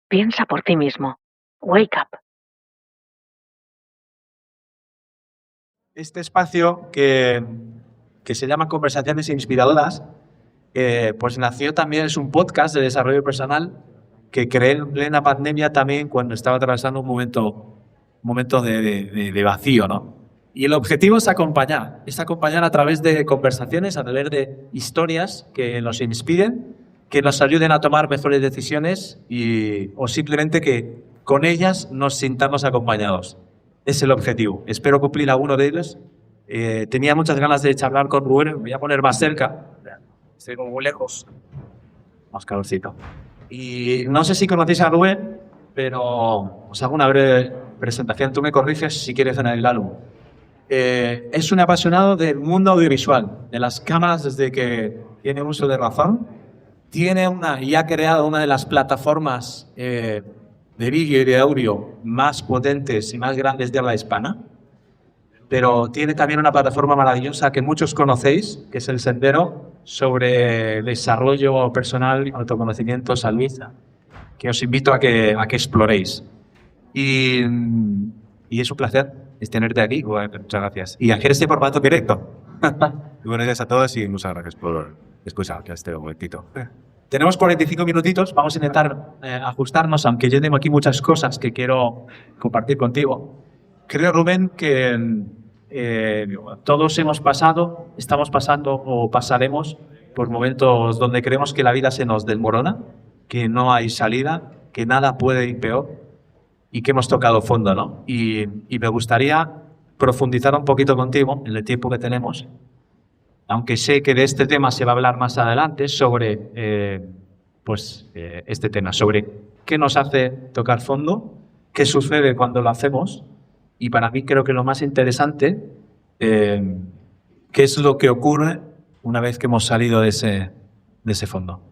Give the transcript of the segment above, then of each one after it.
Piensa por ti mismo. Wake up. Este espacio que se llama Conversaciones Inspiradoras, pues nació también, es un podcast de desarrollo personal que creé en plena pandemia también cuando estaba atravesando un momento de vacío, ¿no? Y el objetivo es acompañar a través de conversaciones, a través de historias que nos inspiren, que nos ayuden a tomar mejores decisiones o simplemente que con ellas nos sintamos acompañados. Es el objetivo. Espero cumplir alguno de ellos. Tenía muchas ganas de charlar con Rubén. Me voy a poner más cerca. Estoy como muy lejos. Más calorcito. Y no sé si conocéis a Rubén, pero os hago una breve presentación. Tú me corriges si quieres en el álbum. Es un apasionado del mundo audiovisual, de las cámaras desde que tiene uso de razón. Y ha creado una de las plataformas de vídeo y de audio más potentes y más grandes de habla hispana. Pero tiene también una plataforma maravillosa que muchos conocéis, que es El Sendero, sobre desarrollo personal y autoconocimiento salviza, que os invito a que exploréis. Y es un placer tenerte aquí. Bueno, muchas gracias. Y hacer este formato directo. Buenos días a todos y muchas gracias por escuchar este momentito. Tenemos 45 minutitos, vamos a intentar ajustarnos, aunque yo tengo aquí muchas cosas que quiero compartir contigo. Creo, Rubén, que todos hemos pasado, estamos pasando o pasaremos por momentos donde creemos que la vida se nos desmorona, que no hay salida, que nada puede ir peor y que hemos tocado fondo, ¿no? Y me gustaría profundizar un poquito contigo en el tiempo que tenemos, aunque sé que de este tema se va a hablar más adelante, sobre este tema, sobre qué nos hace tocar fondo, qué sucede cuando lo hacemos, y para mí creo que lo más interesante, qué es lo que ocurre una vez que hemos salido de ese fondo.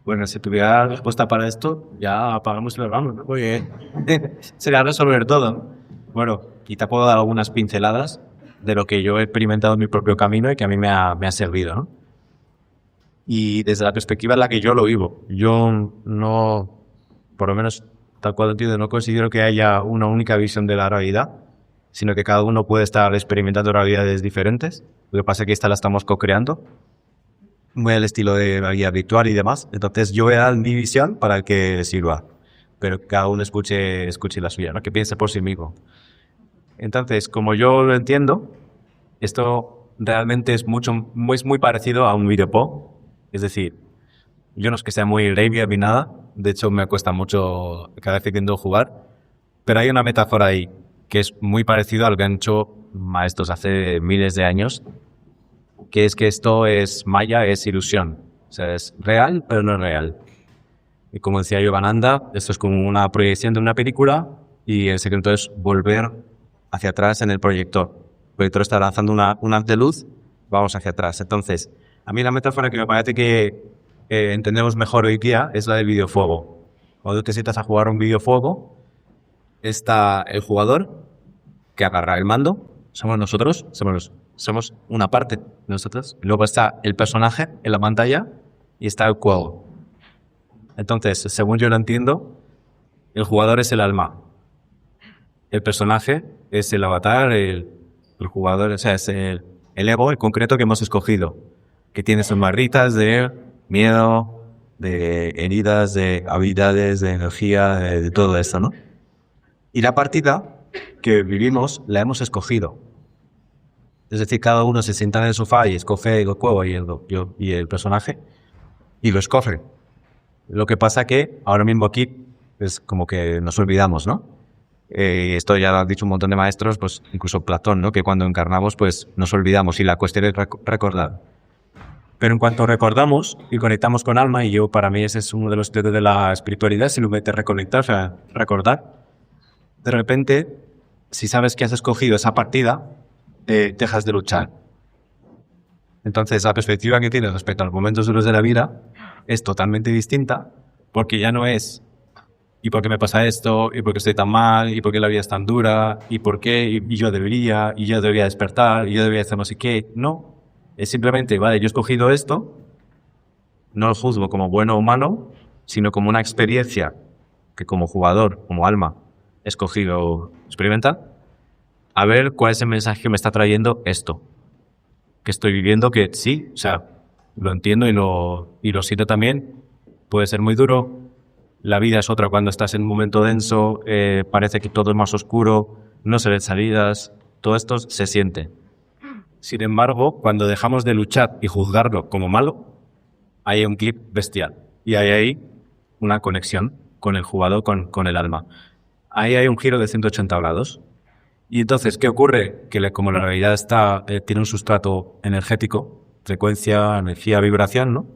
Bueno, si tuviera respuesta para esto, ya apagamos y lo vamos, ¿no? Muy bien. Sería resolver todo. Bueno, y te puedo dar algunas pinceladas de lo que yo he experimentado en mi propio camino y que a mí me ha servido, ¿no? Y desde la perspectiva en la que yo lo vivo, yo no, por lo menos tal cual entiendo, no considero que haya una única visión de la realidad, sino que cada uno puede estar experimentando realidades diferentes. Lo que pasa es que esta la estamos co-creando, muy al estilo de la guía virtual y demás. Entonces yo voy a dar mi visión para que sirva, pero cada uno escuche la suya, ¿no? Que piense por sí mismo. Entonces, como yo lo entiendo, esto realmente es muy parecido a un videojuego. Es decir, yo no es que sea muy gamer ni nada, de hecho me cuesta mucho cada vez que intento jugar, pero hay una metáfora ahí que es muy parecido a lo que han hecho maestros hace miles de años, que es que esto es maya, es ilusión. O sea, es real, pero no es real. Y como decía Yogananda, esto es como una proyección de una película y el secreto es volver hacia atrás en el proyector. El proyector está lanzando un haz de luz, vamos hacia atrás. Entonces, a mí la metáfora que me parece que entendemos mejor hoy día es la del videojuego. Cuando te sientas a jugar un videojuego, está el jugador que agarra el mando, somos nosotros, somos una parte de nosotros. Luego está el personaje en la pantalla y está el juego. Entonces, según yo lo entiendo, el jugador es el alma. El personaje es el avatar, el jugador, o sea, es el ego, el concreto que hemos escogido, que tiene sus barritas de miedo, de heridas, de habilidades, de energía, de todo esto, ¿no? Y la partida que vivimos la hemos escogido. Es decir, cada uno se sienta en el sofá y escoge el juego y el personaje y lo escoge. Lo que pasa que ahora mismo aquí es como que nos olvidamos, ¿no? Esto ya lo han dicho un montón de maestros, pues incluso Platón, ¿no? Que cuando encarnamos pues nos olvidamos y la cuestión es recordar. Pero en cuanto recordamos y conectamos con alma, y yo para mí ese es uno de los secretos de la espiritualidad, simplemente reconectar, o sea, recordar, de repente, si sabes que has escogido esa partida, dejas de luchar. Entonces la perspectiva que tienes respecto a los momentos duros de la vida es totalmente distinta, porque ya no es ¿y por qué me pasa esto? ¿Y por qué estoy tan mal? ¿Y por qué la vida es tan dura? ¿Y por qué? Y yo debería despertar, y yo debería hacer no sé qué. No, es simplemente, vale, yo he escogido esto, no lo juzgo como bueno o malo, sino como una experiencia que como jugador, como alma, he escogido experimentar, a ver cuál es el mensaje que me está trayendo esto, que estoy viviendo, que sí, o sea, lo entiendo y lo siento también, puede ser muy duro, la vida es otra cuando estás en un momento denso, parece que todo es más oscuro, no se ven salidas, todo esto se siente. Sin embargo, cuando dejamos de luchar y juzgarlo como malo, hay un clip bestial y hay ahí una conexión con el jugador, con el alma. Ahí hay un giro de 180 grados. Y entonces, ¿qué ocurre? Que como la realidad tiene un sustrato energético, frecuencia, energía, vibración, ¿no?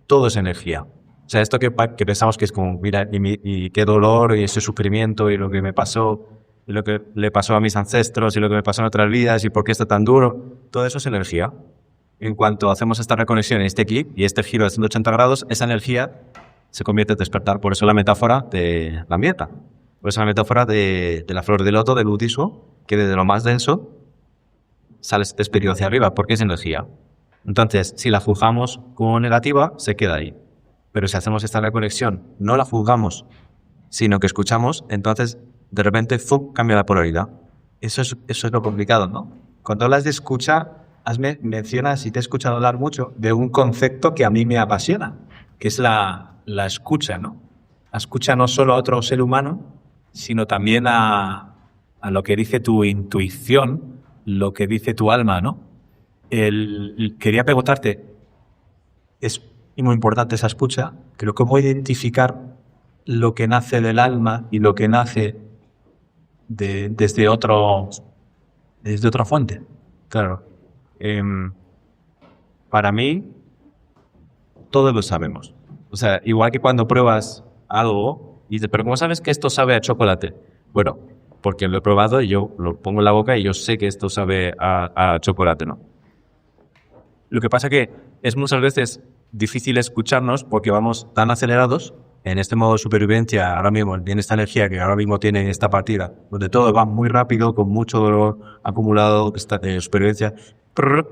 Todo es energía. O sea, esto que pensamos que es como, mira, y qué dolor, y ese sufrimiento, y lo que me pasó, y lo que le pasó a mis ancestros, y lo que me pasó en otras vidas, y por qué está tan duro, todo eso es energía. En cuanto hacemos esta reconexión en este clip y este giro de 180 grados, esa energía se convierte en despertar. Por eso la metáfora de la ambienta. Por eso la metáfora de la flor de loto, del utismo, que desde lo más denso sale este espíritu hacia arriba, porque es energía. Entonces, si la juzgamos como negativa, se queda ahí. Pero si hacemos esta reconexión, no la juzgamos, sino que escuchamos, entonces, de repente, ¡fum!, cambia la polaridad. Eso es lo complicado, ¿no? Cuando hablas de escucha, mencionas, y te he escuchado hablar mucho, de un concepto que a mí me apasiona, que es la escucha, ¿no? La escucha no solo a otro ser humano, sino también a lo que dice tu intuición, lo que dice tu alma, ¿no? Quería preguntarte, es muy importante esa escucha, pero ¿cómo identificar lo que nace del alma y lo que nace desde otra fuente? Claro. Para mí, todos lo sabemos. O sea, igual que cuando pruebas algo y dices, pero ¿cómo sabes que esto sabe a chocolate? Bueno, porque lo he probado y yo lo pongo en la boca y yo sé que esto sabe a chocolate, ¿no? Lo que pasa que es muchas veces difícil escucharnos porque vamos tan acelerados en este modo de supervivencia ahora mismo, en esta energía que ahora mismo tiene esta partida, donde todo va muy rápido, con mucho dolor acumulado, de supervivencia.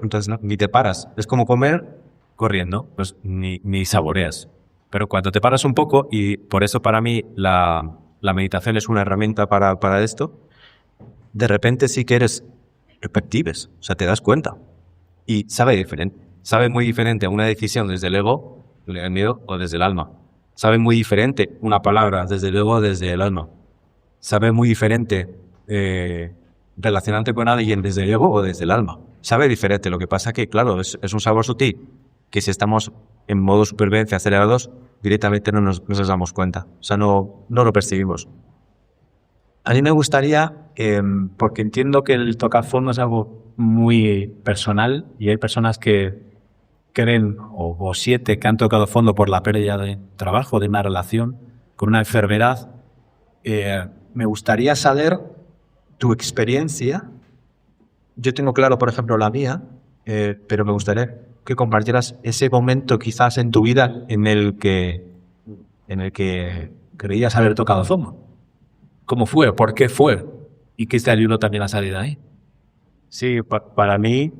Entonces ni te paras. Es como comer corriendo, pues ni saboreas. Pero cuando te paras un poco, y por eso para mí la meditación es una herramienta para esto, de repente sí que eres percibes, o sea, te das cuenta. Y sabe muy diferente a una decisión desde el ego, el miedo, o desde el alma. Sabe muy diferente una palabra desde el ego o desde el alma. Sabe muy diferente relacionarte con alguien desde el ego o desde el alma. Sabe diferente. Lo que pasa que, claro, es un sabor sutil que si estamos en modo supervivencia acelerados, directamente no nos damos cuenta. O sea, no lo percibimos. A mí me gustaría, porque entiendo que el tocar fondo es algo muy personal y hay personas que creen, o siete que han tocado fondo por la pérdida de trabajo, de una relación, con una enfermedad. Me gustaría saber tu experiencia. Yo tengo claro, por ejemplo, la mía, pero me gustaría que compartieras ese momento quizás en tu vida en el que creías haber tocado fondo. ¿Cómo fue? ¿Por qué fue? ¿Y qué te ayudó también a salir de ahí? Sí, para mí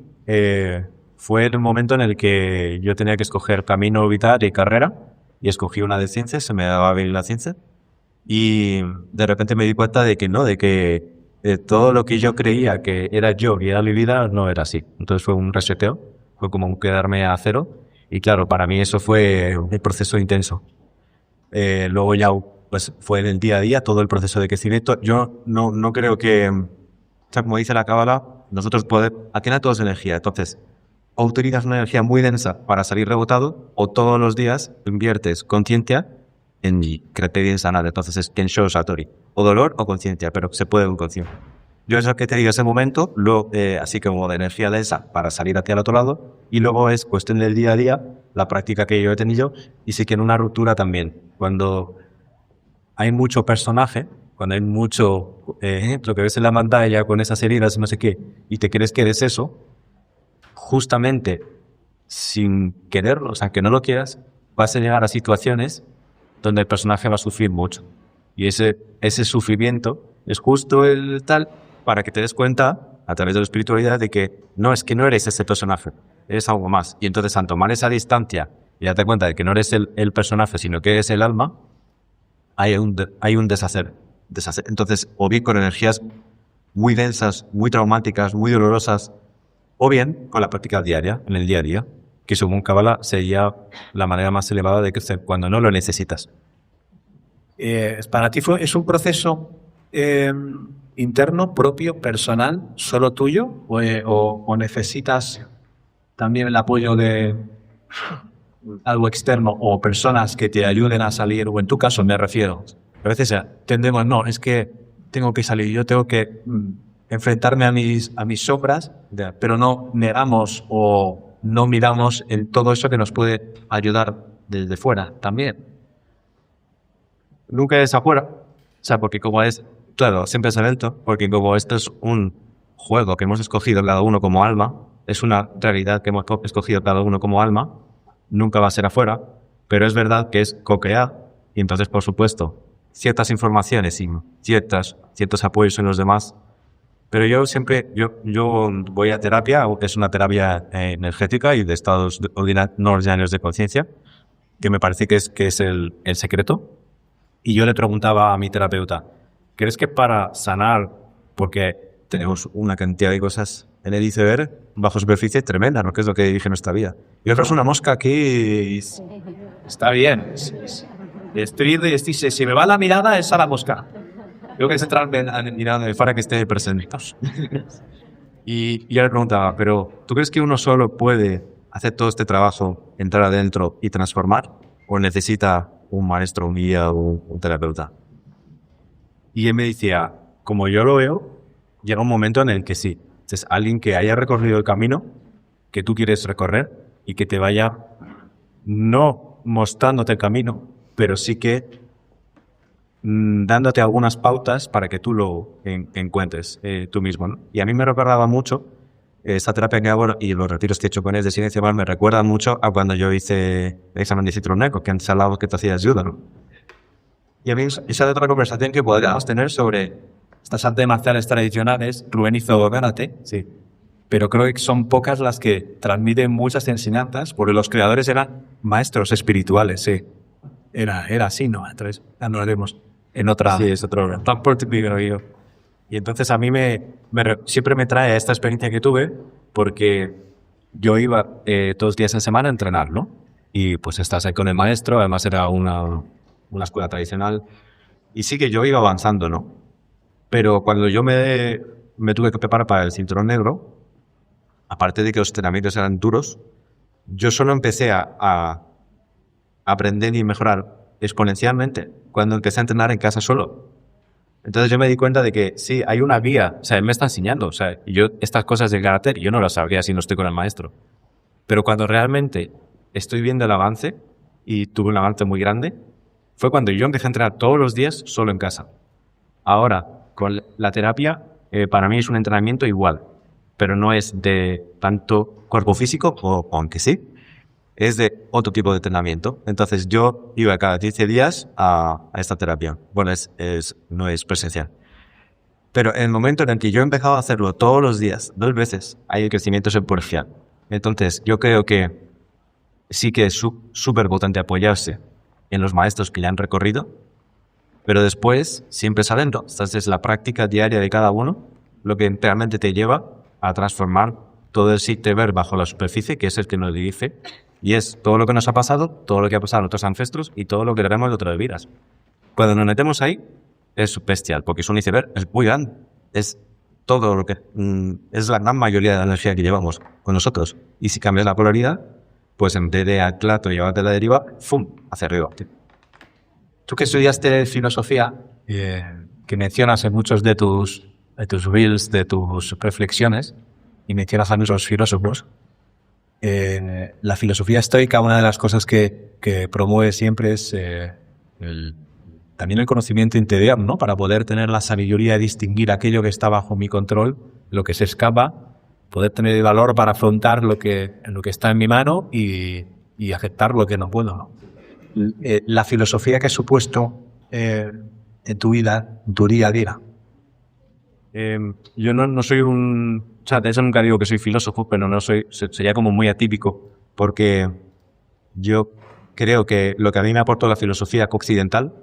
fue el momento en el que yo tenía que escoger camino vital y carrera, y escogí una de ciencias, se me daba bien la ciencia, y de repente me di cuenta de que todo lo que yo creía que era yo y era mi vida no era así. Entonces fue un reseteo, fue como un quedarme a cero, y claro, para mí eso fue un proceso intenso. Luego ya pues fue en el día a día todo el proceso de crecimiento. Yo no creo que, o sea, como dice la Cábala, nosotros al final todo es energía. Entonces, o utilizas una energía muy densa para salir rebotado, o todos los días inviertes conciencia en creatividad sanada. Entonces es Kensho Satori, o dolor o conciencia, pero se puede con conciencia. Yo es lo que te digo ese momento, así como de energía densa para salir hacia el otro lado, y luego es cuestión del día a día, la práctica que yo he tenido, y sí que en una ruptura también, cuando hay mucho personaje, cuando hay mucho, lo que ves en la pantalla con esas heridas y no sé qué, y te crees que eres eso, justamente sin quererlo, o sea, que no lo quieras, vas a llegar a situaciones donde el personaje va a sufrir mucho. Y ese sufrimiento es justo el tal para que te des cuenta, a través de la espiritualidad, de que no eres ese personaje, eres algo más. Y entonces, al tomar esa distancia y darte cuenta de que no eres el personaje, sino que eres el alma, hay un deshacer. Entonces, o bien con energías muy densas, muy traumáticas, muy dolorosas, o bien con la práctica diaria, en el día a día, que según Kabbalah sería la manera más elevada de crecer cuando no lo necesitas. Para ti es un proceso interno, propio, personal, solo tuyo, o necesitas también el apoyo de algo externo o personas que te ayuden a salir, o en tu caso me refiero. A veces tendemos, no, es que tengo que salir, yo tengo que enfrentarme a mis sombras, pero no negamos o no miramos en todo eso que nos puede ayudar desde fuera también. Nunca es afuera, o sea, porque como es, claro, siempre es adentro, porque como esto es un juego que hemos escogido cada uno como alma, es una realidad que hemos escogido cada uno como alma, nunca va a ser afuera, pero es verdad que es co-crear, y entonces, por supuesto, ciertas informaciones y ciertos apoyos en los demás. Pero yo siempre, yo voy a terapia, que es una terapia energética y de estados no ordinarios de conciencia, que me parece que es el secreto. Y yo le preguntaba a mi terapeuta, ¿crees que para sanar, porque tenemos una cantidad de cosas en el iceberg bajo superficie tremenda, ¿no? Que es lo que dije en nuestra vida. Y otra es una mosca aquí, Está bien. Si me va la mirada, es a la mosca. creo que es entrar mirando para que esté presente. Y yo le preguntaba, pero ¿tú crees que uno solo puede hacer todo este trabajo, entrar adentro y transformar? ¿O necesita un maestro, un guía o un terapeuta? Y él me decía, como yo lo veo, llega un momento en el que sí. Es alguien que haya recorrido el camino que tú quieres recorrer y que te vaya no mostrándote el camino, pero sí que dándote algunas pautas para que tú lo encuentres tú mismo, ¿no? Y a mí me recordaba mucho esta terapia que hago y los retiros que he hecho con él de silencio me recuerda mucho a cuando yo hice el examen de Citroneco, que antes hablaba que te hacía ayuda, ¿no? Y a mí esa es otra conversación que podríamos tener sobre estas artes marciales tradicionales. Rubén hizo karate, sí, pero creo que son pocas las que transmiten muchas enseñanzas, porque los creadores eran maestros espirituales, sí. Era así, ¿no? Entonces, ya nos haremos en otra. Sí, es otro. Y entonces a mí siempre me trae esta experiencia que tuve, porque yo iba todos los días en semana a entrenar, ¿no? Y pues estás ahí con el maestro, además era una escuela tradicional, y sí que yo iba avanzando, ¿no? Pero cuando yo me tuve que preparar para el cinturón negro, aparte de que los entrenamientos eran duros, yo solo empecé a aprender y mejorar exponencialmente cuando empecé a entrenar en casa solo. Entonces yo me di cuenta de que sí, hay una vía, o sea, él me está enseñando, o sea, yo estas cosas de karate yo no las sabría si no estoy con el maestro. Pero cuando realmente estoy viendo el avance, y tuve un avance muy grande, fue cuando yo empecé a entrenar todos los días solo en casa. Ahora, con la terapia, para mí es un entrenamiento igual, pero no es de tanto cuerpo físico, o aunque sí, es de otro tipo de entrenamiento. Entonces yo iba cada 15 días a esta terapia. Bueno, no es presencial. Pero en el momento en el que yo he empezado a hacerlo todos los días, 2 veces, hay el crecimiento exponencial. Entonces yo creo que sí que es súper potente apoyarse en los maestros que ya han recorrido, pero después siempre es adentro. Entonces es la práctica diaria de cada uno lo que realmente te lleva a transformar todo el ver bajo la superficie, que es el que nos dirige, y es todo lo que nos ha pasado, todo lo que ha pasado a nuestros ancestros y todo lo que tenemos de otras vidas. Cuando nos metemos ahí, es bestial, porque es un iceberg, es muy grande, es todo lo que es la gran mayoría de la energía que llevamos con nosotros. Y si cambias la polaridad, pues en vez de anclarte y llevarte a la deriva, ¡fum!, hacia arriba. Tú que estudiaste filosofía, que mencionas en muchos de tus reels, de tus reflexiones, y mencionas a nuestros filósofos, la filosofía estoica, una de las cosas que promueve siempre es también el conocimiento interior, ¿no? Para poder tener la sabiduría de distinguir aquello que está bajo mi control, lo que se escapa, poder tener el valor para afrontar lo que está en mi mano y aceptar lo que no puedo, ¿no? La filosofía que ha supuesto en tu vida, en tu día a día. Yo no soy o sea, de eso nunca digo que soy filósofo, pero no soy, sería como muy atípico, porque yo creo que lo que a mí me aportó la filosofía occidental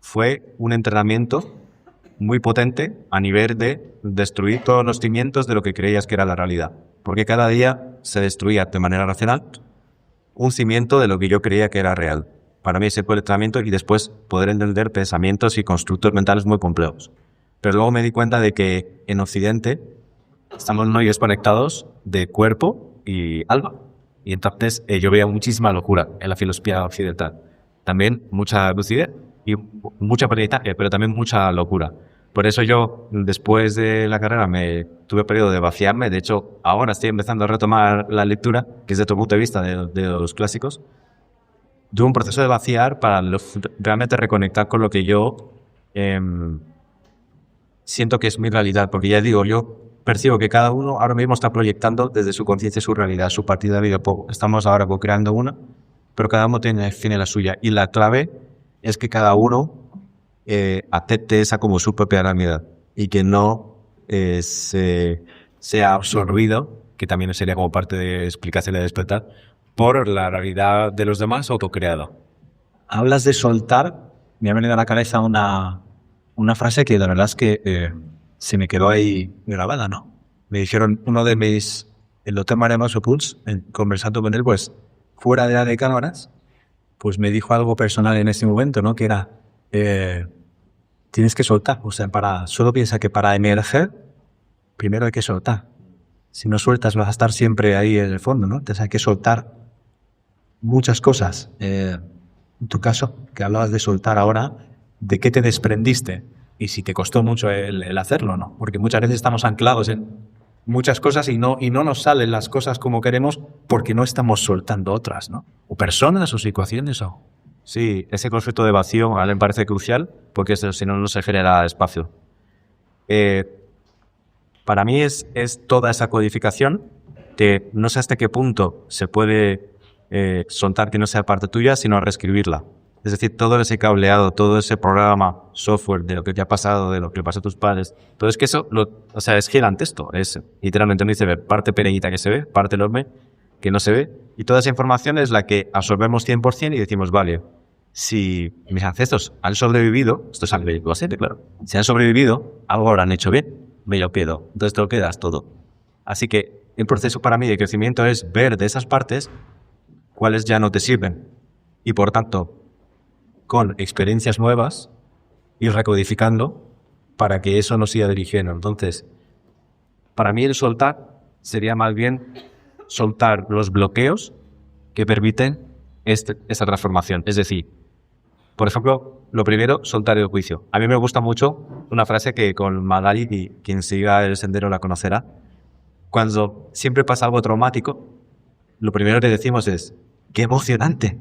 fue un entrenamiento muy potente a nivel de destruir todos los cimientos de lo que creías que era la realidad. Porque cada día se destruía de manera racional un cimiento de lo que yo creía que era real. Para mí ese fue el entrenamiento y después poder entender pensamientos y constructos mentales muy complejos. Pero luego me di cuenta de que en Occidente estamos muy desconectados de cuerpo y alma. Y entonces yo veía muchísima locura en la filosofía occidental. También mucha lucidez y mucho aprendizaje, pero también mucha locura. Por eso yo, después de la carrera, me tuve el periodo de vaciarme. De hecho, ahora estoy empezando a retomar la lectura, que es de tu punto de vista de los clásicos. Tuve un proceso de vaciar para realmente reconectar con lo que yo siento que es mi realidad. Porque ya digo, yo percibo que cada uno ahora mismo está proyectando desde su conciencia su realidad, su partida de videojuego. Estamos ahora co-creando una, pero cada uno tiene la suya. Y la clave es que cada uno acepte esa como su propia realidad y que no sea absorbido, que también sería como parte de explicación de despertar, por la realidad de los demás autocreada. Hablas de soltar, me ha venido a la cabeza una frase que la verdad es que se me quedó ahí grabada, ¿no? Me dijeron uno de el doctor Mariano Puls, conversando con él, pues fuera de cámaras, pues me dijo algo personal en ese momento, ¿no? Que era, tienes que soltar. O sea, solo piensa que para emerger, primero hay que soltar. Si no sueltas, vas a estar siempre ahí en el fondo, ¿no? Entonces hay que soltar muchas cosas. En tu caso, que hablabas de soltar ahora, ¿de qué te desprendiste? Y si te costó mucho el hacerlo, ¿no? Porque muchas veces estamos anclados en muchas cosas y no nos salen las cosas como queremos porque no estamos soltando otras, ¿no? O personas o situaciones o... Sí, ese concepto de vacío a mí me parece crucial porque eso, si no, no se genera espacio. Para mí es toda esa codificación que no sé hasta qué punto se puede soltar que no sea parte tuya, sino reescribirla. Es decir, todo ese cableado, todo ese programa, software de lo que te ha pasado, de lo que le pasó a tus padres, todo es que eso, es gigantesco, es literalmente un iceberg, parte pequeñita que se ve, parte enorme que no se ve, y toda esa información es la que absorbemos 100% y decimos, vale, si mis ancestros han sobrevivido, esto es algo bastante claro, si han sobrevivido, algo habrán hecho bien, me lo quedo, entonces te lo quedas todo. Así que el proceso para mí de crecimiento es ver de esas partes cuáles ya no te sirven, y por tanto, con experiencias nuevas, ir recodificando para que eso nos siga dirigiendo. Entonces, para mí el soltar sería más bien soltar los bloqueos que permiten esa transformación. Es decir, por ejemplo, lo primero, soltar el juicio. A mí me gusta mucho una frase que con Magali, y quien siga el sendero la conocerá, cuando siempre pasa algo traumático, lo primero que decimos es, ¡qué emocionante!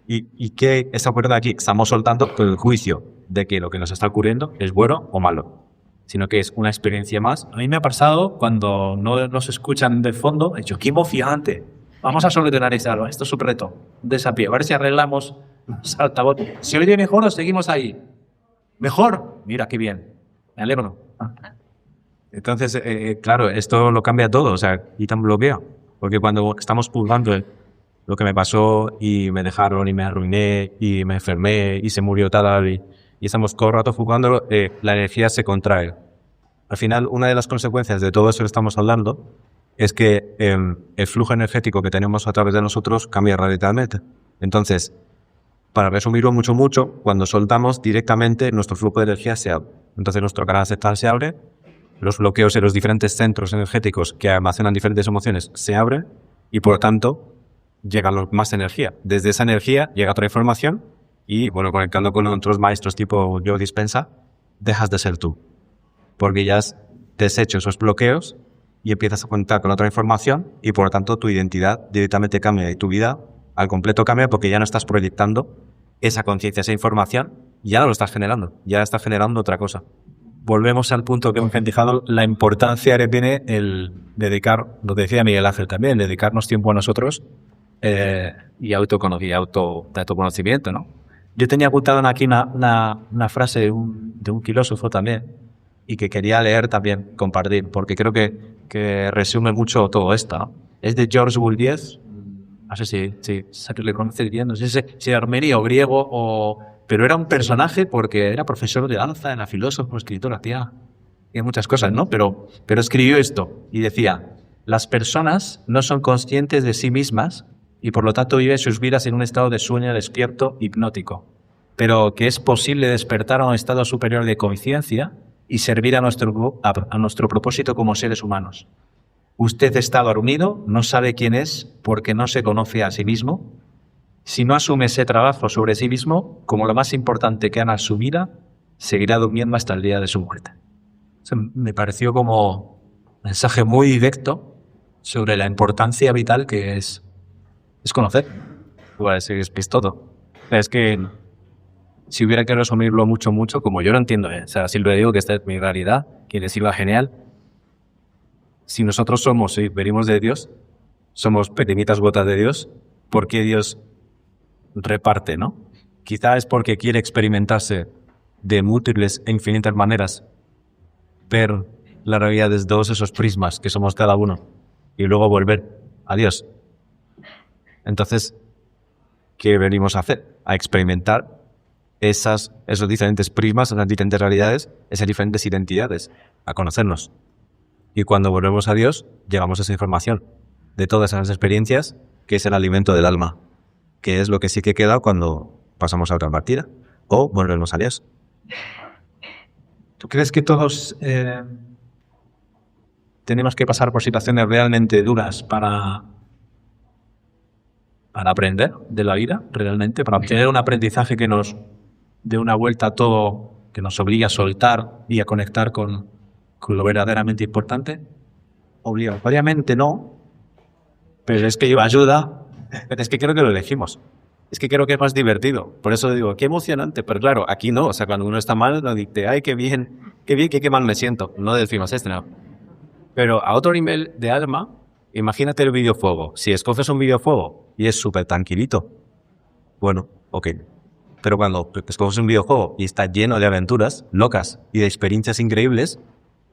¿Y qué está ocurriendo aquí? Estamos soltando el juicio de que lo que nos está ocurriendo es bueno o malo, sino que es una experiencia más. A mí me ha pasado cuando no nos escuchan de fondo, he dicho, ¡qué emocionante! Vamos a solucionar esto es un reto, un desafío, a ver si arreglamos los altavoces. ¿Se oye mejor o seguimos ahí? ¿Mejor? Mira, qué bien, me alegro. Entonces, claro, esto lo cambia todo, o sea, quita un bloqueo, porque cuando estamos pulgando lo que me pasó y me dejaron y me arruiné y me enfermé y se murió tal y estamos todo el rato jugando, la energía se contrae. Al final, una de las consecuencias de todo eso que estamos hablando es que el flujo energético que tenemos a través de nosotros cambia radicalmente. Entonces, para resumirlo mucho, cuando soltamos directamente nuestro flujo de energía se abre. Entonces nuestro canal ancestral se abre, los bloqueos en los diferentes centros energéticos que almacenan diferentes emociones se abren y por lo tanto llega más energía. Desde esa energía llega otra información y, bueno, conectando con otros maestros tipo Joe Dispenza, dejas de ser tú. Porque ya has deshecho esos bloqueos y empiezas a conectar con otra información y, por lo tanto, tu identidad directamente cambia y tu vida al completo cambia porque ya no estás proyectando esa conciencia, esa información, ya no lo estás generando, ya estás generando otra cosa. Volvemos al punto que hemos fijado, la importancia que tiene el dedicar, lo decía Miguel Ángel también, dedicarnos tiempo a nosotros y autoconocimiento, ¿no? Yo tenía apuntado aquí una frase de un filósofo también y que quería leer también, compartir, porque creo que resume mucho todo esto, ¿no? Es de George Bourdieu, no sé si le conoces bien, no sé si armenio o griego, pero era un personaje porque era profesor de danza, era filósofo, escritor, hacía muchas cosas, ¿no? Pero escribió esto y decía: las personas no son conscientes de sí mismas y por lo tanto viven sus vidas en un estado de sueño despierto hipnótico, pero que es posible despertar a un estado superior de conciencia y servir a nuestro propósito como seres humanos. Usted está dormido, no sabe quién es porque no se conoce a sí mismo. Si no asume ese trabajo sobre sí mismo como lo más importante que haga en su vida, seguirá durmiendo hasta el día de su muerte. Eso me pareció como un mensaje muy directo sobre la importancia vital que es conocer. Es todo. Es que si hubiera que resumirlo mucho, como yo lo entiendo, o sea, siempre digo que esta es mi realidad, que les iba genial. Si nosotros somos y venimos de Dios, somos pequeñitas gotas de Dios, ¿por qué Dios reparte, no? Quizá es porque quiere experimentarse de múltiples e infinitas maneras, ver la realidad desde todos esos prismas que somos cada uno y luego volver a Dios. Entonces, ¿qué venimos a hacer? A experimentar esos diferentes prismas, esas diferentes realidades, esas diferentes identidades, a conocernos. Y cuando volvemos a Dios, llevamos esa información de todas esas experiencias, que es el alimento del alma, que es lo que sí que queda cuando pasamos a otra partida o volvemos a Dios. ¿Tú crees que todos tenemos que pasar por situaciones realmente duras para aprender de la vida, realmente, para obtener un aprendizaje que nos dé una vuelta a todo, que nos obligue a soltar y a conectar con lo verdaderamente importante? Obligatoriamente no, pero es que ayuda. Es que creo que lo elegimos. Es que creo que es más divertido. Por eso digo, qué emocionante. Pero claro, aquí no. O sea, cuando uno está mal, no dice, ay, qué bien, qué mal me siento. No decimos esto, no. Pero a otro nivel de alma, imagínate el videojuego. Si escoges un videojuego y es súper tranquilito, bueno, ok. Pero cuando escoges un videojuego y está lleno de aventuras locas y de experiencias increíbles,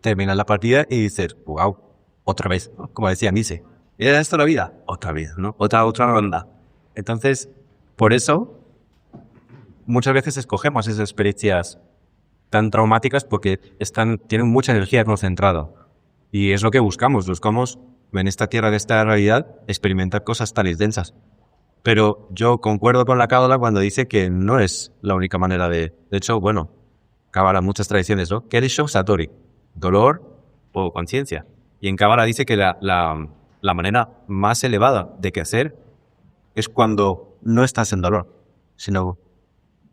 terminas la partida y dices, wow, otra vez, ¿no? Como decía Nietzsche, ¿era esto la vida? Otra vez, ¿no? Otra ronda. Entonces, por eso, muchas veces escogemos esas experiencias tan traumáticas porque tienen mucha energía concentrada. Y es lo que buscamos en esta tierra de esta realidad, experimentar cosas tan densas. Pero yo concuerdo con la Cábala cuando dice que no es la única manera de hecho, bueno, Cábala, muchas tradiciones, ¿no? Kerisho Satori, dolor o conciencia. Y en Cábala dice que la manera más elevada de crecer es cuando no estás en dolor, sino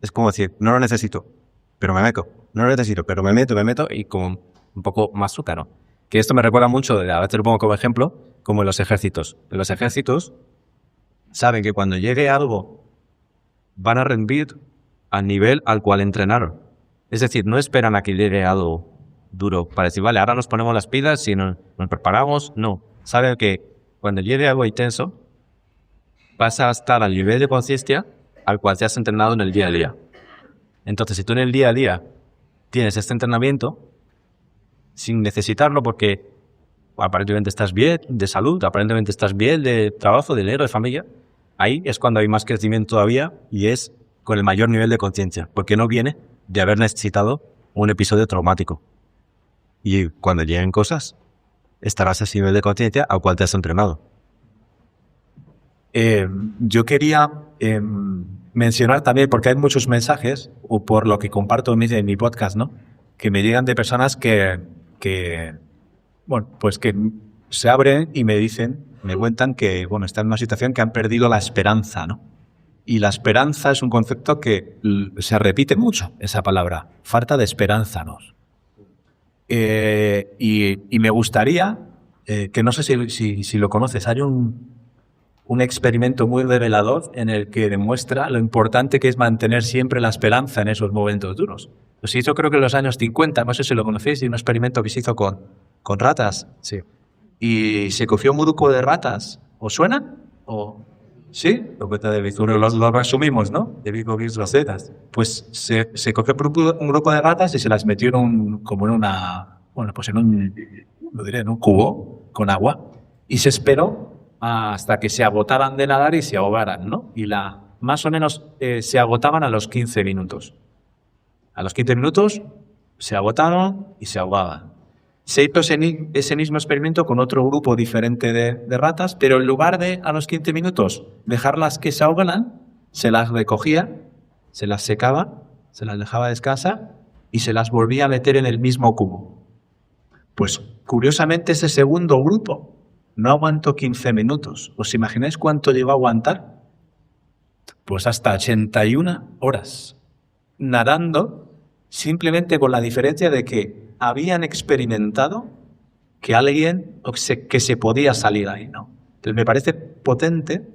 es como decir, no lo necesito, pero me meto, no lo necesito, pero me meto y con un poco más súcaro. Que esto me recuerda mucho, a veces lo pongo como ejemplo, como en los ejércitos. En los ejércitos saben que cuando llegue algo van a rendir al nivel al cual entrenaron. Es decir, no esperan a que llegue algo duro para decir, vale, ahora nos ponemos las pilas y nos preparamos. No, saben que cuando llegue algo intenso vas a estar al nivel de conciencia al cual te has entrenado en el día a día. Entonces, si tú en el día a día tienes este entrenamiento sin necesitarlo porque aparentemente estás bien de salud, aparentemente estás bien de trabajo, de dinero, de familia, ahí es cuando hay más crecimiento todavía y es con el mayor nivel de conciencia, porque no viene de haber necesitado un episodio traumático. Y cuando lleguen cosas, estarás a ese nivel de conciencia al cual te has entrenado. Yo quería mencionar también, porque hay muchos mensajes, o por lo que comparto en mi podcast, ¿no? Que me llegan de personas que bueno, pues que se abren y me cuentan que, bueno, están en una situación que han perdido la esperanza, ¿no? Y la esperanza es un concepto que se repite mucho, esa palabra, falta de esperanza, ¿no? Y me gustaría, que no sé si lo conoces, hay un experimento muy revelador en el que demuestra lo importante que es mantener siempre la esperanza en esos momentos duros. Lo se hizo creo que en los años 50, no sé si lo conocéis, y un experimento que se hizo con ratas. Sí. Y se cogió un grupo de ratas. ¿Os suenan? ¿Sí? Lo resumimos, ¿no? De Vigo Gibbs Rosetas. Pues se cogió un grupo de ratas y se las metió como en un cubo con agua y se esperó hasta que se agotaran de nadar y se ahogaran, ¿no? Y la más o menos se agotaban a los 15 minutos. A los 15 minutos se agotaron y se ahogaban. Se hizo ese mismo experimento con otro grupo diferente de ratas, pero en lugar de a los 15 minutos dejarlas que se ahogaran, se las recogía, se las secaba, se las dejaba descansar y se las volvía a meter en el mismo cubo. Pues curiosamente ese segundo grupo no aguantó 15 minutos. ¿Os imagináis cuánto llegó a aguantar? Pues hasta 81 horas. Nadando, simplemente con la diferencia de que habían experimentado que alguien que se podía salir ahí, ¿no? Entonces me parece potente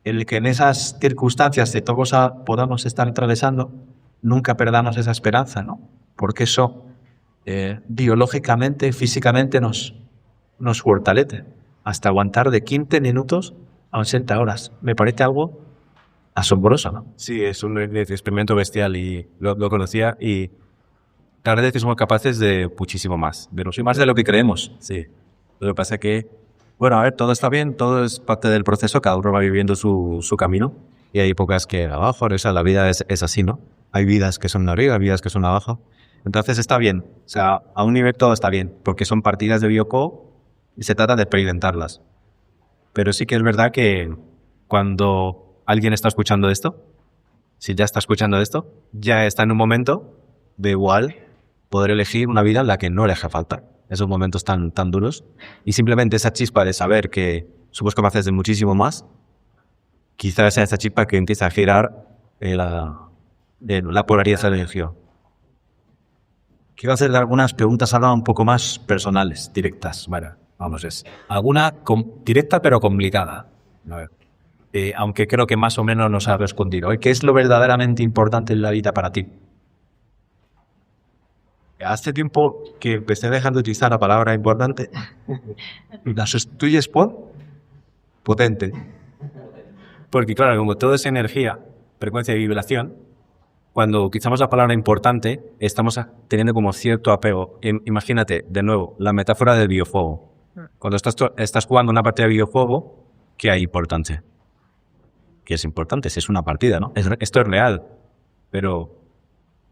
el que en esas circunstancias que todos podamos estar atravesando, nunca perdamos esa esperanza, ¿no? Porque eso biológicamente, físicamente nos fortalece. Hasta aguantar de 15 minutos a 80 horas. Me parece algo asombroso, ¿no? Sí, es un experimento bestial y lo conocía y cada vez somos capaces de muchísimo más. Más de lo que creemos. Sí. Lo que pasa es que, bueno, a ver, todo está bien, todo es parte del proceso, cada uno va viviendo su camino y hay épocas que abajo, o sea, la vida es así, ¿no? Hay vidas que son arriba, vidas que son abajo. Entonces está bien, o sea, a un nivel todo está bien, porque son partidas de Bioko y se trata de experimentarlas. Pero sí que es verdad que cuando alguien está escuchando esto, si ya está escuchando esto, ya está en un momento de igual poder elegir una vida en la que no le hace falta esos momentos tan duros. Y simplemente esa chispa de saber que somos capaces de muchísimo más, quizás sea esa chispa que empieza a girar la polaridad de la energía. Quiero hacerle algunas preguntas ahora un poco más personales, directas. Bueno, vamos, alguna directa pero complicada. A ver. Aunque creo que más o menos nos ha respondido. ¿Qué es lo verdaderamente importante en la vida para ti? Hace tiempo que empecé dejando de utilizar la palabra importante. ¿La sustituyes por? Potente. Porque claro, como todo es energía, frecuencia y vibración, cuando utilizamos la palabra importante, estamos teniendo como cierto apego. Imagínate, de nuevo, la metáfora del videojuego. Cuando estás jugando una partida de videojuego, ¿qué hay importante? ¿Qué es importante? Si es una partida, ¿no? Esto es real, pero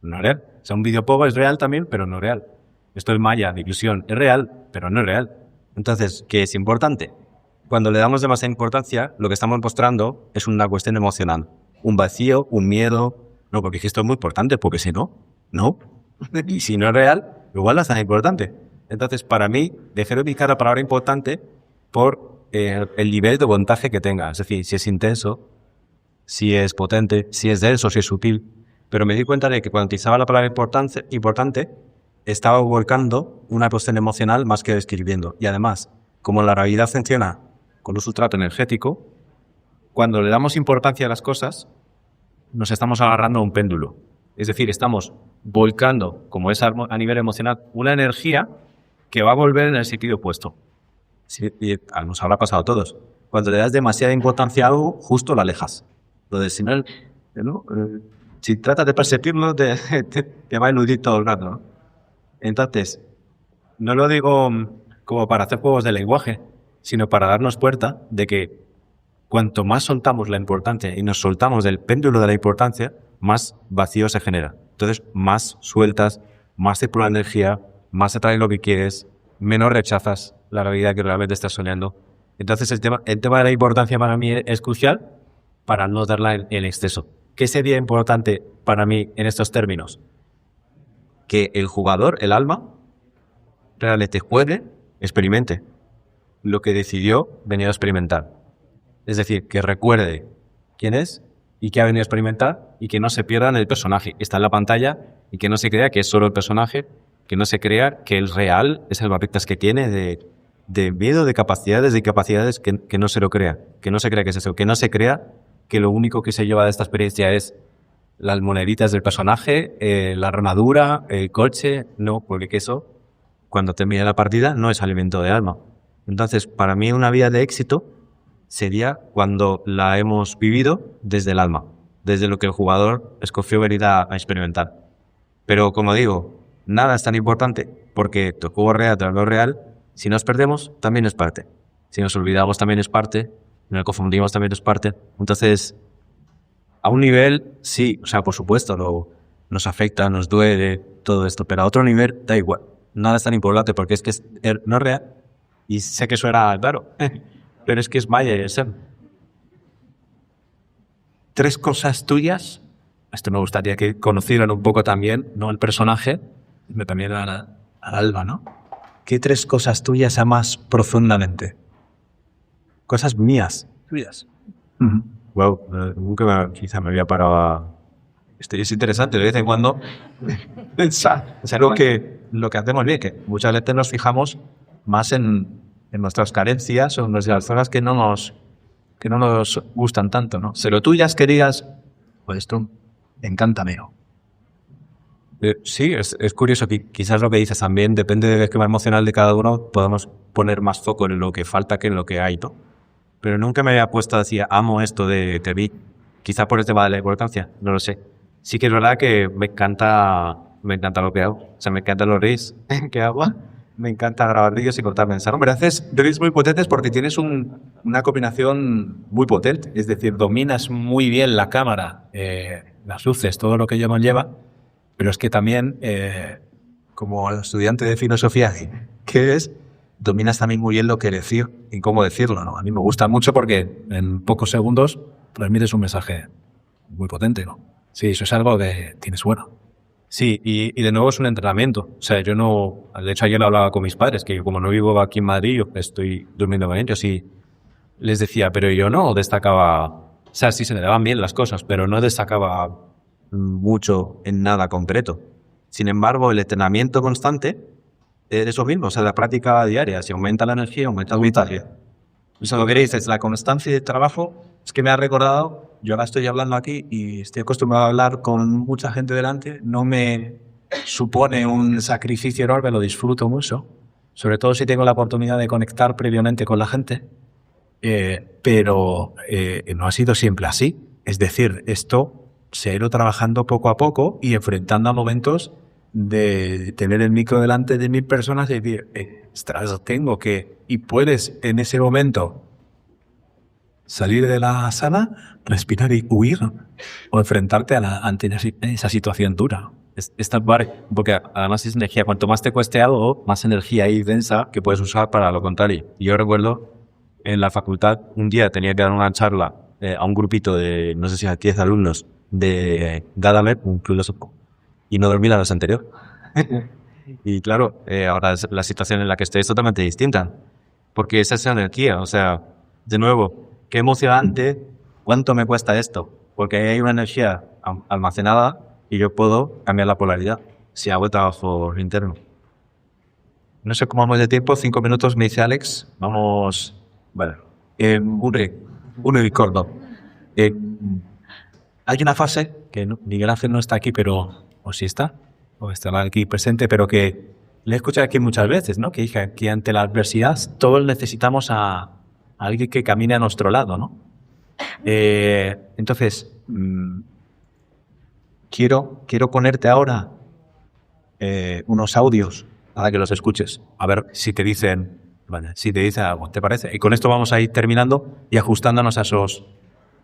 no es real. O sea, un videojuego es real también, pero no es real. Esto es maya, de ilusión. Es real, pero no es real. Entonces, ¿qué es importante? Cuando le damos demasiada importancia, lo que estamos mostrando es una cuestión emocional. Un vacío, un miedo. No, porque esto es muy importante, porque si no, no. Y si no es real, igual no es tan importante. Entonces, para mí, dejé de ubicar la palabra importante por el nivel de voltaje que tenga. Es decir, si es intenso, si es potente, si es denso, si es sutil. Pero me di cuenta de que cuando utilizaba la palabra importante, estaba volcando una cuestión emocional más que describiendo. Y además, como la realidad funciona con un sustrato energético, cuando le damos importancia a las cosas, nos estamos agarrando a un péndulo. Es decir, estamos volcando, como es a nivel emocional, una energía que va a volver en el sentido opuesto. Sí, y nos habrá pasado a todos. Cuando le das demasiada importancia a algo, justo lo alejas. Entonces, si no, si tratas de percibirlo, te va a eludir todo el rato, ¿no? Entonces, no lo digo como para hacer juegos de lenguaje, sino para darnos cuenta de que cuanto más soltamos la importancia y nos soltamos del péndulo de la importancia, más vacío se genera. Entonces, más sueltas, más circula energía, más te trae lo que quieres, menos rechazas la realidad que realmente estás soñando. Entonces, el tema de la importancia para mí es crucial para no darla en exceso. ¿Qué sería importante para mí en estos términos? Que el jugador, el alma, realmente juegue, experimente lo que decidió venir a experimentar. Es decir, que recuerde quién es y qué ha venido a experimentar y que no se pierda en el personaje. Está en la pantalla y que no se crea que es solo el personaje, que no se crea que el real es el barritas que tiene de miedo, de capacidades que no se lo crea. Que no se crea que es eso. Que no se crea que lo único que se lleva de esta experiencia es las moneditas del personaje, la armadura, el coche. No, porque eso, cuando termine la partida, no es alimento de alma. Entonces, para mí una vida de éxito sería cuando la hemos vivido desde el alma, desde lo que el jugador escogió venir a experimentar. Pero como digo, nada es tan importante porque tu juego real tras lo real, si nos perdemos, también es parte. Si nos olvidamos, también es parte. Si nos confundimos, también es parte. Entonces, A un nivel, sí, o sea, por supuesto, nos afecta, nos duele, todo esto, pero a otro nivel da igual. Nada es tan importante porque es que no es real. Y sé que eso era claro, pero es que es Maya y es él. 3 cosas tuyas, esto me gustaría que conocieran un poco también, no el personaje, sino también al Alba, ¿no? ¿Qué 3 cosas tuyas amas profundamente? Cosas mías, tuyas. Wow, nunca quizá me había parado a... Es interesante de vez en cuando pensar. Es algo que lo que hacemos bien, que muchas veces nos fijamos más en nuestras carencias o en las zonas que no nos gustan tanto, ¿no? Si lo tuyas querías, pues esto, encántame. Sí, es curioso que quizás lo que dices también, depende del esquema emocional de cada uno, podemos poner más foco en lo que falta que en lo que hay, ¿no? Pero nunca me había puesto a decir, amo esto de TV. Quizás por el tema de la importancia, no lo sé. Sí que es verdad que me encanta lo que hago. O sea, me encantan los reels que hago. Me encanta grabar vídeos y contar mensajes. Hombre, haces reels muy potentes porque tienes una combinación muy potente. Es decir, dominas muy bien la cámara, las luces, todo lo que ello conlleva. Pero es que también, como estudiante de filosofía que es, dominas también muy bien lo que decir y cómo decirlo, ¿no? A mí me gusta mucho porque en pocos segundos transmites un mensaje muy potente, ¿no? Sí, eso es algo que tienes bueno. Sí, y de nuevo es un entrenamiento. O sea, yo no... De hecho, ayer hablaba con mis padres, que como no vivo aquí en Madrid, yo estoy durmiendo con ellos y les decía, pero yo no destacaba... O sea, sí se me daban bien las cosas, pero no destacaba mucho en nada concreto. Sin embargo, el entrenamiento constante es eso mismo, o sea, la práctica diaria. Si aumenta la energía, aumenta la vitalidad. Eso lo que dices, la constancia de trabajo, es que me ha recordado, yo ahora estoy hablando aquí y estoy acostumbrado a hablar con mucha gente delante, no me supone un sacrificio enorme, lo disfruto mucho, sobre todo si tengo la oportunidad de conectar previamente con la gente, pero no ha sido siempre así. Es decir, esto se ha ido trabajando poco a poco y enfrentando a momentos de tener el micro delante de 1000 personas y decir, tengo que... Y puedes en ese momento salir de la sala, respirar y huir o enfrentarte ante esa situación dura. Está guay, porque además es energía. Cuanto más te cueste algo, más energía hay densa que puedes usar para lo contrario. Y yo recuerdo en la facultad, un día tenía que dar una charla a un grupito de, no sé si a 10 alumnos de Gadamer, un filósofo, y no dormí la noche anterior. Y claro, ahora la situación en la que estoy es totalmente distinta, porque esa es la energía. O sea, de nuevo, qué emocionante, cuánto me cuesta esto, porque hay una energía almacenada y yo puedo cambiar la polaridad si hago el trabajo interno. No sé cómo vamos de tiempo, 5 minutos, me dice Alex. Vamos, bueno, un recuerdo. Hay una fase que Miguel Ángel no está aquí, pero o sí está, o estará aquí presente, pero que le he escuchado aquí muchas veces, ¿no? Que dije que ante la adversidad todos necesitamos a alguien que camine a nuestro lado, ¿no? Entonces, quiero ponerte ahora unos audios para que los escuches. A ver si te dicen, vale, si te dicen algo, ¿te parece? Y con esto vamos a ir terminando y ajustándonos a esos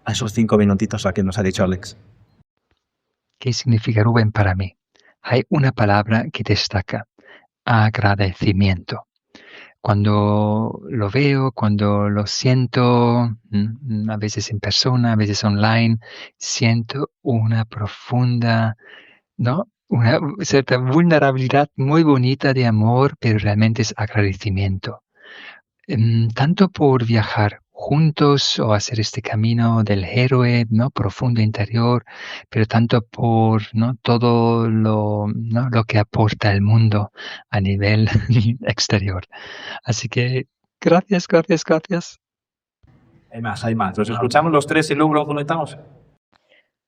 5 minutitos a que nos ha dicho Alex. ¿Qué significa Rubén para mí? Hay una palabra que destaca: agradecimiento. Cuando lo veo, cuando lo siento, a veces en persona, a veces online, siento una profunda, ¿no? Una cierta vulnerabilidad muy bonita de amor, pero realmente es agradecimiento. Tanto por viajar juntos o hacer este camino del héroe, ¿no? Profundo interior, pero tanto por, ¿no? Todo lo que aporta el mundo a nivel exterior. Así que gracias, gracias, gracias. Hay más. Los escuchamos los 3 y luego lo conectamos.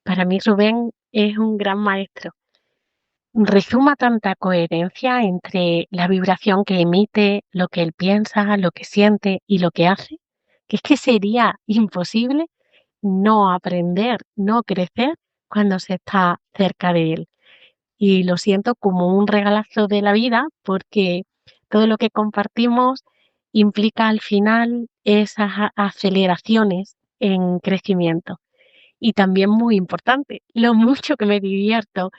Para mí Rubén es un gran maestro. Resuma tanta coherencia entre la vibración que emite, lo que él piensa, lo que siente y lo que hace, que es que sería imposible no aprender, no crecer cuando se está cerca de él. Y lo siento como un regalazo de la vida porque todo lo que compartimos implica al final esas aceleraciones en crecimiento. y también muy importante, lo mucho que me divierto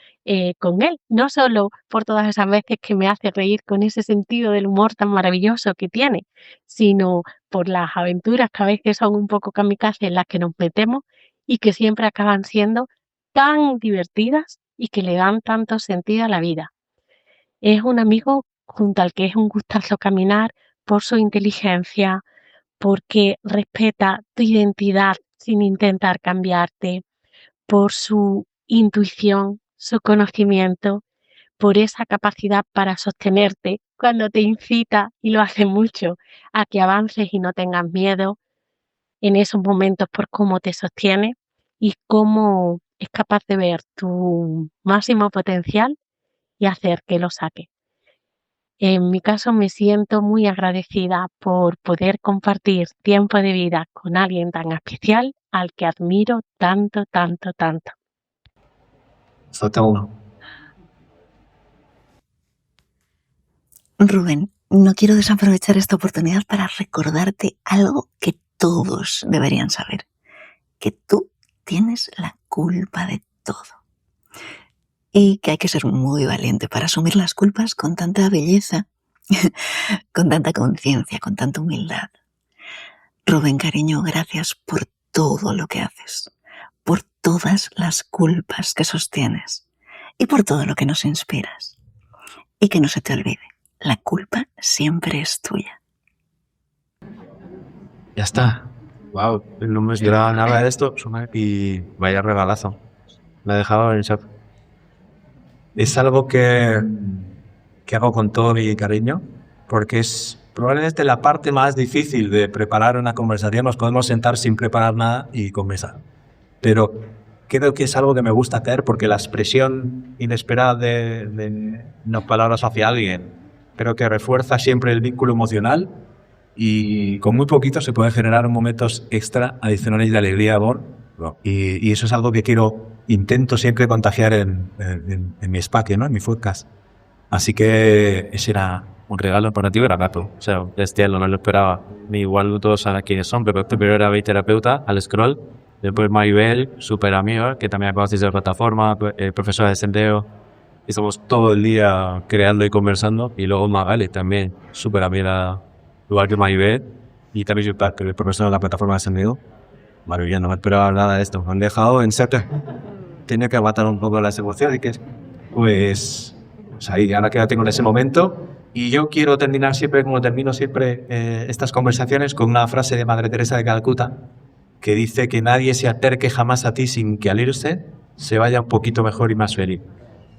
con él, no solo por todas esas veces que me hace reír con ese sentido del humor tan maravilloso que tiene, sino por las aventuras que a veces son un poco kamikaze en las que nos metemos y que siempre acaban siendo tan divertidas y que le dan tanto sentido a la vida. Es un amigo junto al que es un gustazo caminar por su inteligencia, porque respeta tu identidad sin intentar cambiarte, por su intuición, su conocimiento, por esa capacidad para sostenerte cuando te incita, y lo hace mucho, a que avances y no tengas miedo en esos momentos por cómo te sostiene y cómo es capaz de ver tu máximo potencial y hacer que lo saque. En mi caso me siento muy agradecida por poder compartir tiempo de vida con alguien tan especial al que admiro tanto, tanto, tanto. Falta uno. Rubén, no quiero desaprovechar esta oportunidad para recordarte algo que todos deberían saber, que tú tienes la culpa de todo y que hay que ser muy valiente para asumir las culpas con tanta belleza, con tanta conciencia, con tanta humildad. Rubén, cariño, gracias por todo lo que haces, por todas las culpas que sostienes y por todo lo que nos inspiras. Y que no se te olvide, la culpa siempre es tuya. Ya está. Wow, no me esperaba nada de esto y vaya regalazo. Me ha dejado en shock. Es algo que hago con todo mi cariño, porque es probablemente la parte más difícil de preparar una conversación. Nos podemos sentar sin preparar nada y conversar. Pero creo que es algo que me gusta hacer porque la expresión inesperada de unas palabras hacia alguien creo que refuerza siempre el vínculo emocional y con muy poquito se pueden generar momentos extra adicionales de alegría y amor. Y eso es algo que intento siempre contagiar en mi espacio, ¿no? En mi podcast. Así que ese era Un regalo para ti era gato. O sea, bestial, no lo esperaba. Igual todos saben quiénes son, pero primero era mi terapeuta, al Scroll. Después Maribel, súper amiga, que también conocéis de la plataforma, profesora de sendero. Estamos todo el día creando y conversando. Y luego Magali también, súper amiga, igual que Maribel. Y también yo, que el profesor de la plataforma de sendero. Maravilla, no me esperaba nada de esto. Me han dejado en serio. Tenía que aguantar un poco las emociones y que pues ahí, ahora quédate con ese momento. Y yo quiero terminar siempre, como termino siempre estas conversaciones, con una frase de Madre Teresa de Calcuta que dice que nadie se acerque jamás a ti sin que al irse se vaya un poquito mejor y más feliz.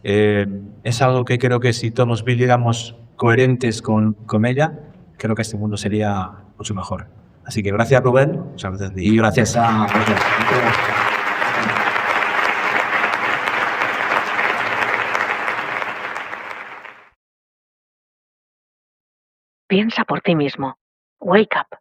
Es algo que creo que si todos nos viviéramos coherentes con ella, creo que este mundo sería mucho mejor. Así que gracias, Rubén. Muchas gracias. Y gracias a... Piensa por ti mismo. Wake up.